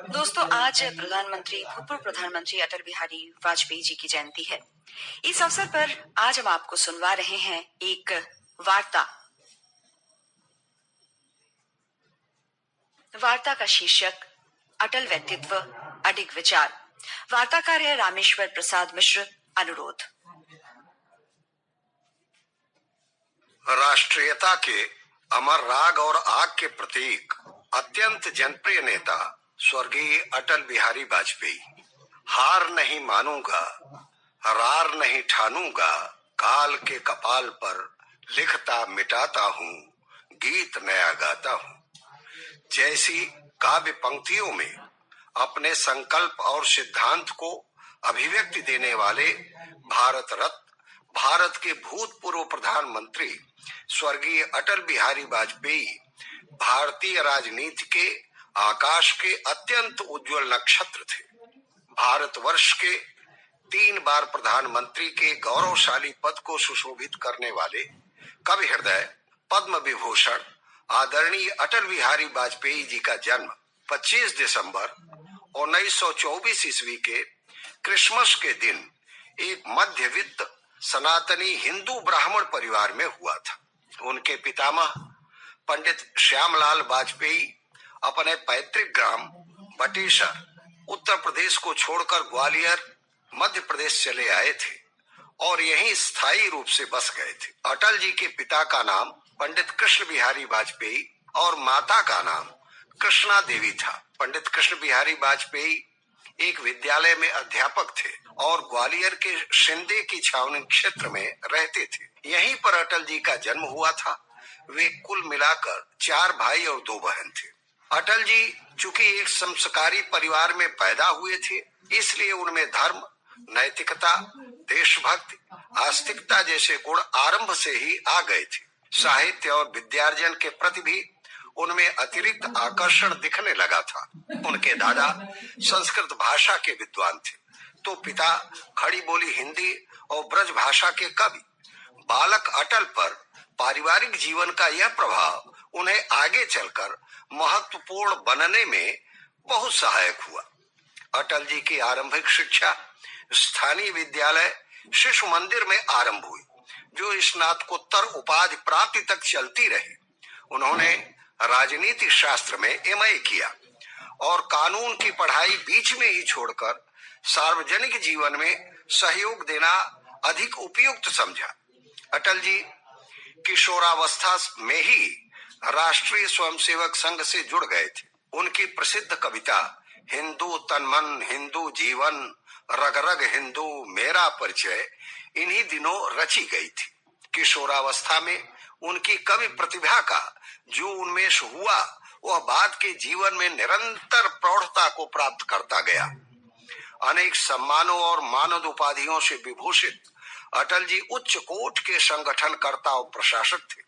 दोस्तों, आज प्रधानमंत्री भूतपूर्व प्रधानमंत्री अटल बिहारी वाजपेयी जी की जयंती है। इस अवसर पर आज हम आपको सुनवा रहे हैं एक वार्ता का शीर्षक अटल व्यक्तित्व अडिग विचार। वार्ताकार है रामेश्वर प्रसाद मिश्र। अनुरोध। राष्ट्रीयता के अमर राग और आग के प्रतीक अत्यंत जनप्रिय नेता स्वर्गीय अटल बिहारी वाजपेयी। हार नहीं मानूंगा, हरार नहीं ठानूंगा, काल के कपाल पर लिखता मिटाता हूँ, गीत नया गाता हूँ जैसी काव्य पंक्तियों में अपने संकल्प और सिद्धांत को अभिव्यक्ति देने वाले भारत रत्न भारत के भूतपूर्व प्रधानमंत्री स्वर्गीय अटल बिहारी वाजपेयी भारतीय राजनीति के आकाश के अत्यंत उज्जवल नक्षत्र थे। भारतवर्ष के 3 बार प्रधानमंत्री के गौरवशाली पद को सुशोभित करने वाले कवि हृदय पद्म विभूषण आदरणीय अटल बिहारी वाजपेयी जी का जन्म 25 दिसंबर 1924 ईस्वी के क्रिसमस के दिन एक मध्यवित्त सनातनी हिंदू ब्राह्मण परिवार में हुआ था। उनके पितामह पंडित श्यामलाल वाजपेयी अपने पैतृक ग्राम बटेश्वर उत्तर प्रदेश को छोड़कर ग्वालियर मध्य प्रदेश चले आए थे और यहीं स्थायी रूप से बस गए थे। अटल जी के पिता का नाम पंडित कृष्ण बिहारी वाजपेयी और माता का नाम कृष्णा देवी था। पंडित कृष्ण बिहारी वाजपेयी एक विद्यालय में अध्यापक थे और ग्वालियर के शिंदे की छावनी क्षेत्र में रहते थे। यहीं पर अटल जी का जन्म हुआ था। वे कुल मिलाकर 4 भाई और 2 बहन थे। अटल जी चूंकि एक संस्कारी परिवार में पैदा हुए थे, इसलिए उनमें धर्म, नैतिकता, देशभक्ति, आस्तिकता जैसे गुण आरंभ से ही आ गए थे। साहित्य और विद्यार्जन के प्रति भी उनमें अतिरिक्त आकर्षण दिखने लगा था। उनके दादा संस्कृत भाषा के विद्वान थे तो पिता खड़ी बोली हिंदी और ब्रज भाषा के कवि। बालक अटल पर पारिवारिक जीवन का यह प्रभाव उन्हें आगे चलकर महत्वपूर्ण बनने में बहुत सहायक हुआ। अटल जी की आरंभिक शिक्षा स्थानीय विद्यालय शिशु मंदिर में आरंभ हुई, जो स्नातकोत्तर उपाधि प्राप्ति तक चलती रही। उन्होंने राजनीति शास्त्र में एमए किया और कानून की पढ़ाई बीच में ही छोड़कर सार्वजनिक जीवन में सहयोग देना अधिक उपयुक्त समझा। अटल जी किशोरावस्था में ही राष्ट्रीय स्वयंसेवक संघ से जुड़ गए थे। उनकी प्रसिद्ध कविता हिंदू तन मन हिंदू जीवन रग रग हिंदू मेरा परिचय इन्हीं दिनों रची गई थी। किशोरावस्था में उनकी कवि प्रतिभा का जो उन्मेष हुआ वह बाद के जीवन में निरंतर प्रौढ़ता को प्राप्त करता गया। अनेक सम्मानों और मानद उपाधियों से विभूषित अटल जी उच्च कोटि के संगठनकर्ता और प्रशासक थे।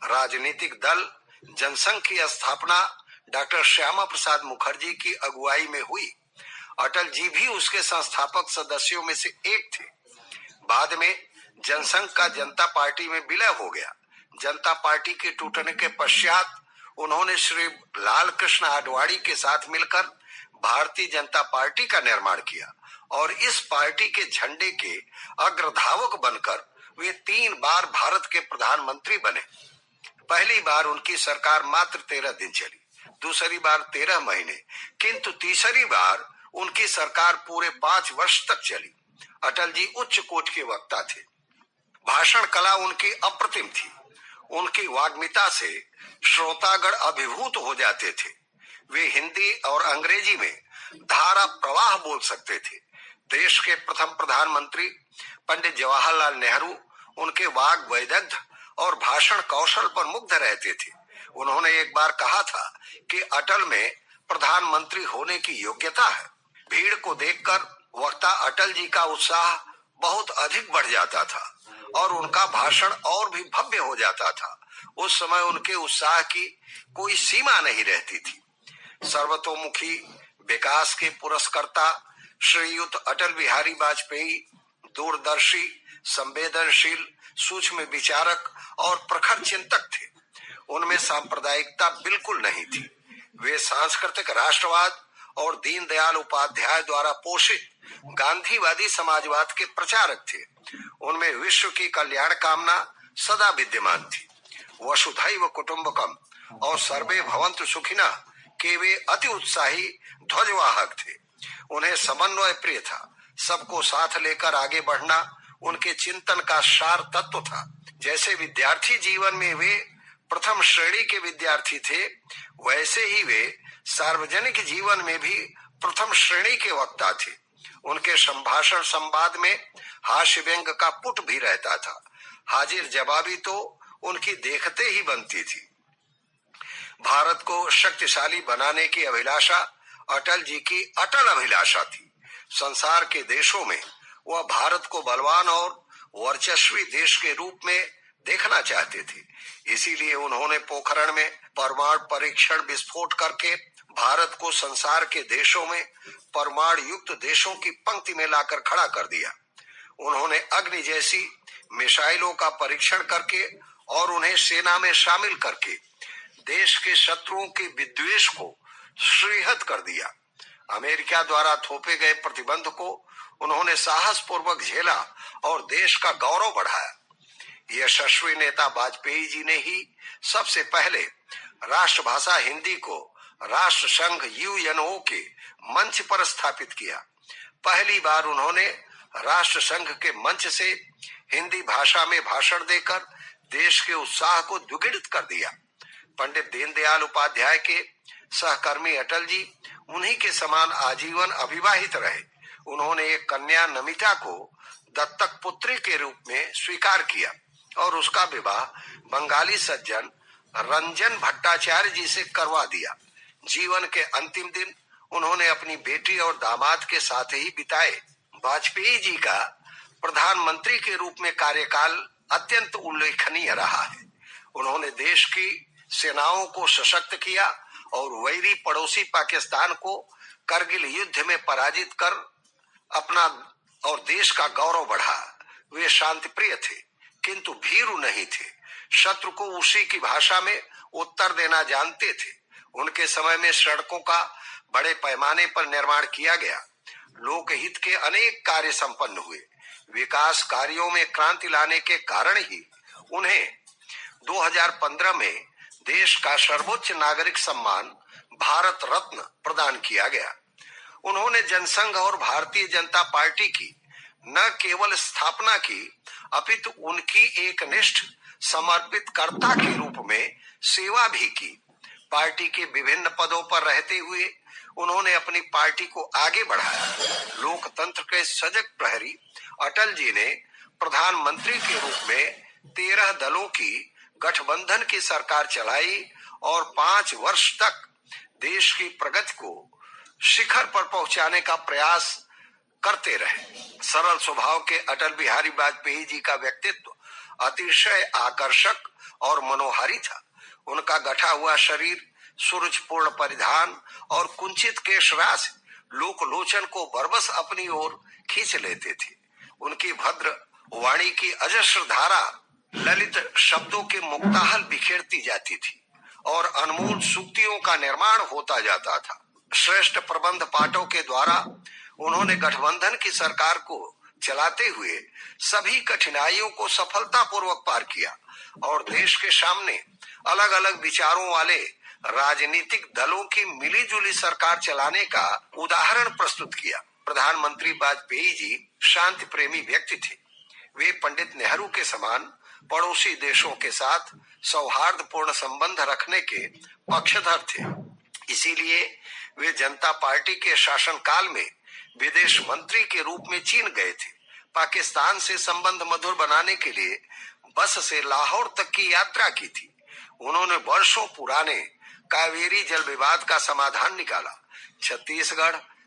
राजनीतिक दल जनसंघ की स्थापना डॉक्टर श्यामा प्रसाद मुखर्जी की अगुवाई में हुई। अटल जी भी उसके संस्थापक सदस्यों में से एक थे। बाद में जनसंघ का जनता पार्टी में विलय हो गया। जनता पार्टी के टूटने के पश्चात उन्होंने श्री लाल कृष्ण आडवाणी के साथ मिलकर भारतीय जनता पार्टी का निर्माण किया और इस पार्टी के झंडे के अग्रधावक बनकर वे 3 बार भारत के प्रधानमंत्री बने। पहली बार उनकी सरकार मात्र 13 दिन चली, दूसरी बार 13 महीने, किंतु तीसरी बार उनकी सरकार पूरे 5 वर्ष तक चली। अटल जी उच्च कोटि के वक्ता थे। भाषण कला उनकी अप्रतिम थी। उनकी वाग्मिता से श्रोतागण अभिभूत हो जाते थे। वे हिंदी और अंग्रेजी में धारा प्रवाह बोल सकते थे। देश के प्रथम प्रधानमंत्री पंडित जवाहरलाल नेहरू उनके वाग वैदग्ध्य और भाषण कौशल पर मुग्ध रहते थे। उन्होंने एक बार कहा था कि अटल में प्रधानमंत्री होने की योग्यता है। भीड़ को देखकर वक्ता अटल जी का उत्साह बहुत अधिक बढ़ जाता था और उनका भाषण और भी भव्य हो जाता था। उस समय उनके उत्साह की कोई सीमा नहीं रहती थी। सर्वतोमुखी विकास के पुरस्कर्ता श्रीयुत अटल बिहारी वाजपेयी दूरदर्शी, संवेदनशील, सूक्ष्म विचारक और प्रखर चिंतक थे। उनमें सांप्रदायिकता बिल्कुल नहीं थी। वे सांस्कृतिक राष्ट्रवाद और दीनदयाल उपाध्याय द्वारा पोषित गांधीवादी समाजवाद के प्रचारक थे। उनमें विश्व की कल्याण कामना सदा विद्यमान थी। वसुधैव कुटुंबकम और सर्वे भवन्तु सुखिनः के वे अति उत्साही ध्वजवाहक थे। उन्हें समन्वय प्रिय था। सबको साथ लेकर आगे बढ़ना उनके चिंतन का सार तत्व था। जैसे विद्यार्थी जीवन में वे प्रथम श्रेणी के विद्यार्थी थे, वैसे ही वे सार्वजनिक जीवन में भी प्रथम श्रेणी के वक्ता थे। उनके संभाषण संवाद में हास्य व्यंग का पुट भी रहता था। हाजिर जवाबी तो उनकी देखते ही बनती थी। भारत को शक्तिशाली बनाने की अभिलाषा अटल जी की अटल अभिलाषा थी। संसार के देशों में वह भारत को बलवान और वर्चस्वी देश के रूप में देखना चाहते थे। इसीलिए उन्होंने पोखरण में परमाणु परीक्षण विस्फोट करके भारत को संसार के देशों में परमाणु युक्त देशों की पंक्ति में लाकर खड़ा कर दिया। उन्होंने अग्नि जैसी मिसाइलों का परीक्षण करके और उन्हें सेना में शामिल करके देश के शत्रुओं के विद्वेष को श्रीहत कर दिया। अमेरिका द्वारा थोपे गए प्रतिबंध को उन्होंने साहस पूर्वक झेला और देश का गौरव बढ़ाया। यशस्वी नेता वाजपेयी जी ने ही सबसे पहले राष्ट्रभाषा हिंदी को राष्ट्र संघ यूएनओ के मंच पर स्थापित किया। पहली बार उन्होंने राष्ट्र संघ के मंच से हिंदी भाषा में भाषण देकर देश के उत्साह को द्विगुणित कर दिया। पंडित दीनदयाल उपाध्याय के सहकर्मी अटल जी उन्हीं के समान आजीवन अविवाहित रहे। उन्होंने एक कन्या नमिता को दत्तक पुत्री के रूप में स्वीकार किया और उसका विवाह बंगाली सज्जन रंजन भट्टाचार्य जी से करवा दिया। जीवन के अंतिम दिन उन्होंने अपनी बेटी और दामाद के साथ ही बिताए। वाजपेयी जी का प्रधानमंत्री के रूप में कार्यकाल अत्यंत उल्लेखनीय रहा है। उन्होंने देश की सेनाओं को सशक्त किया और वैरी पड़ोसी पाकिस्तान को करगिल युद्ध में पराजित कर अपना और देश का गौरव बढ़ा। वे शांति प्रिय थे किंतु भीरू नहीं थे। शत्रु को उसी की भाषा में उत्तर देना जानते थे। उनके समय में सड़कों का बड़े पैमाने पर निर्माण किया गया। लोकहित के अनेक कार्य संपन्न हुए। विकास कार्यों में क्रांति लाने के कारण ही उन्हें 2015 में देश का सर्वोच्च नागरिक सम्मान भारत रत्न प्रदान किया गया। उन्होंने जनसंघ और भारतीय जनता पार्टी की न केवल स्थापना की अपितु उनकी एक निष्ठ समर्पित कर्ता के रूप में सेवा भी की। पार्टी के विभिन्न पदों पर रहते हुए उन्होंने अपनी पार्टी को आगे बढ़ाया। लोकतंत्र के सजग प्रहरी अटल जी ने प्रधानमंत्री के रूप में 13 दलों की गठबंधन की सरकार चलाई और 5 वर्ष तक देश की प्रगति को शिखर पर पहुंचाने का प्रयास करते रहे। सरल स्वभाव के अटल बिहारी वाजपेयी जी का व्यक्तित्व अतिशय आकर्षक और मनोहारी था। उनका गठा हुआ शरीर, सूरजपूर्ण परिधान और कुंचित केशराशि लोकलोचन को बरबस अपनी ओर खींच लेते थे। उनकी भद्र वाणी की अजस्र धारा ललित शब्दों के मुक्ताहल बिखेरती जाती थी और अनमोल सूक्तियों का निर्माण होता जाता था। श्रेष्ठ प्रबंध पाठों के द्वारा उन्होंने गठबंधन की सरकार को चलाते हुए सभी कठिनाइयों को सफलतापूर्वक पार किया और देश के सामने अलग अलग विचारों वाले राजनीतिक दलों की मिलीजुली सरकार चलाने का उदाहरण प्रस्तुत किया। प्रधानमंत्री वाजपेयी जी शांति प्रेमी व्यक्ति थे। वे पंडित नेहरू के समान पड़ोसी देशों के साथ सौहार्दपूर्ण संबंध रखने के पक्षधर थे। इसीलिए वे जनता पार्टी के शासनकाल में विदेश मंत्री के रूप में चीन गए थे। पाकिस्तान से संबंध मधुर बनाने के लिए बस से लाहौर तक की यात्रा की थी। उन्होंने वर्षों पुराने कावेरी जल विवाद का समाधान निकाला। छत्तीसगढ़